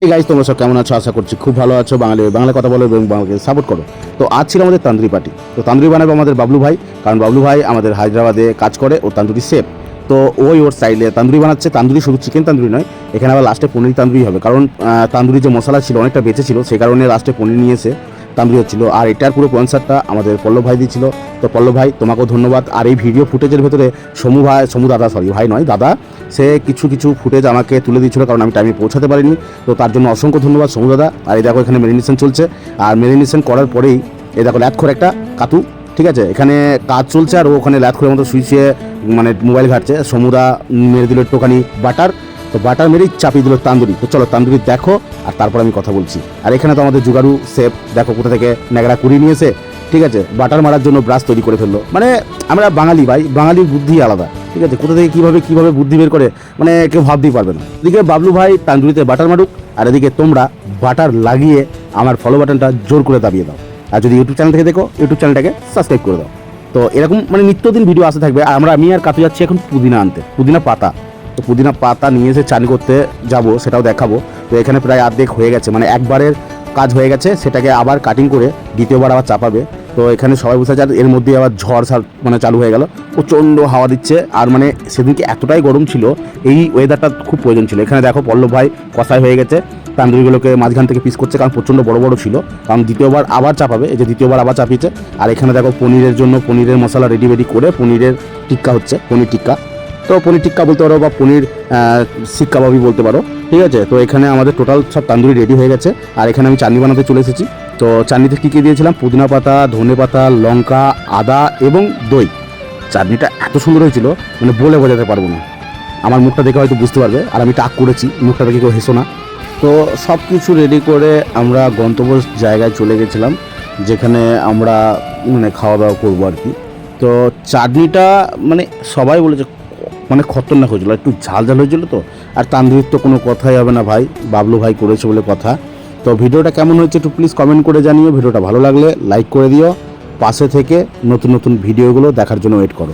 এই গাইজ তোমরা সব কেমন আছো? আশা করছি খুব ভালো আছো। বাংলা কথা বলো এবং বাংলাকে সাপোর্ট করো। তো আজ ছিল আমাদের তান্দুরি পার্টি। তো তান্দুরি বানাবো আমাদের বাবলু ভাই, কারণ বাবলু ভাই আমাদের হায়দ্রাবাদে কাজ করে, ও তান্দুরি শেফ। তো ওই ওর স্টাইলে তান্দুরি বানাচ্ছে। তান্দুরি শুধু চিকেন তান্দুরি নয়, এখানে আবার লাস্টে পনির তান্দুরি হবে, কারণ তান্দুরি যে মশলা ছিল অনেকটা বেঁচে ছিল, সেই কারণে লাস্টে পনির নিয়ে এসে তান্দুরি হচ্ছিল। আর এটার পুরো স্পন্সারটা আমাদের পল্লব ভাই দিয়েছিল। তো পল্লব ভাই তোমাকেও ধন্যবাদ। আর এই ভিডিও ফুটেজের ভেতরে সমু দাদা, সরি ভাই নয় দাদা, সে কিছু ফুটেজ আমাকে তুলে দিয়েছিল, কারণ আমি টাইমে পৌঁছাতে পারিনি। তো তার জন্য অসংখ্য ধন্যবাদ সমু দাদা। আর এই দেখো এখানে মেরিনেশন চলছে, আর মেরিনেশন করার পরেই এই দেখো ল্যাথখোর একটা কাতু, ঠিক আছে, এখানে কাজ চলছে আর ও ওখানে ল্যাথখোরের মতো শুয়ে মানে মোবাইল ঘাটছে। সমুদা মেরে দিল একটুখানি বাটার, তো বাটার মেরেই চাপিয়ে দিল তান্দুরি। তো চলো তান্দুরি দেখো, আর তারপর আমি কথা বলছি। আর এখানে তো আমাদের জুগাড়ু শেফ দেখো কোথা থেকে ন্যাকড়া কুড়িয়ে নিয়েছে, ঠিক আছে, বাটার মারার জন্য ব্রাশ তৈরি করে ফেললো। মানে আমরা বাঙালি ভাই, বাঙালির বুদ্ধি আলাদা, ঠিক আছে, কোথা থেকে কীভাবে বুদ্ধি বের করে মানে কেউ ভাবতেই পারবে না। এদিকে বাবলু ভাই তান্দুরিতে বাটার মারুক, আর এদিকে তোমরা বাটার লাগিয়ে আমার ফলো বাটনটা জোর করে দাবিয়ে দাও। আর যদি ইউটিউব চ্যানেল থেকে দেখো, ইউটিউব চ্যানেলটাকে সাবস্ক্রাইব করে দাও। তো এরকম মানে নিত্যদিন ভিডিও আসতে থাকবে। আর আমি আর কাতু যাচ্ছি এখন পুদিনা আনতে, পুদিনা পাতা। তো পুদিনা পাতা নিয়ে এসে চান করতে যাব, সেটাও দেখাবো। তো এখানে প্রায় অর্ধেক হয়ে গেছে, মানে একবারের কাজ হয়ে গেছে, সেটাকে আবার কাটিং করে দ্বিতীয়বার আবার চাপাবে। তো এখানে সবাই বসে আছে, আর এর মধ্যে আবার ঝড় মানে চালু হয়ে গেল, প্রচণ্ড হাওয়া দিচ্ছে। আর মানে সেদিনকে এতটাই গরম ছিল, এই ওয়েদারটা খুব প্রয়োজন ছিল। এখানে দেখো পল্লব ভাই কষাই হয়ে গেছে, তান্দুরিগুলোকে মাঝখান থেকে পিস করছে, কারণ প্রচণ্ড বড় বড় ছিল, কারণ দ্বিতীয়বার আবার চাপাবে। এই যে দ্বিতীয়বার আবার চাপিয়েছে। আর এখানে দেখো পনিরের জন্য পনিরের মশলা রেডি করে পনিরের টিক্কা হচ্ছে, পনির টিক্কা। তো পনির টিক্কা বলতে পারো বা পনির শিক কাবাবি বলতে পারো, ঠিক আছে। তো এখানে আমাদের টোটাল সব তান্দুরি রেডি হয়ে গেছে। আর এখানে আমি চাটনি বানাতে চলে এসেছি। তো চাটনিতে কী কী দিয়েছিলাম, পুদিনা পাতা, ধনে পাতা, লঙ্কা, আদা এবং দই। চাটনিটা এত সুন্দর হয়েছিল মানে বলে বোঝাতে পারবো না। আমার মুখটা দেখে হয়তো বুঝতে পারবে, আর আমি টাক করেছি, মুখটা দেখে কেউ হেসো না। তো সব কিছু রেডি করে আমরা গন্তব্য জায়গায় চলে গেছিলাম, যেখানে আমরা মানে খাওয়া দাওয়া করবো আর কি। তো চাটনিটা মানে সবাই বলেছে মানে খতরনাক হয়েছিল, একটু ঝাল হয়েছিল। তো আর তান্দুরির তো কোনো কথাই হবে না ভাই, বাবলু ভাই করেছে বলে কথা। তো ভিডিওটা কেমন হয়েছে একটু প্লিজ কমেন্ট করে জানিও। ভিডিওটা ভালো লাগলে লাইক করে দিও, পাশে থেকে নতুন ভিডিওগুলো দেখার জন্য ওয়েট করো।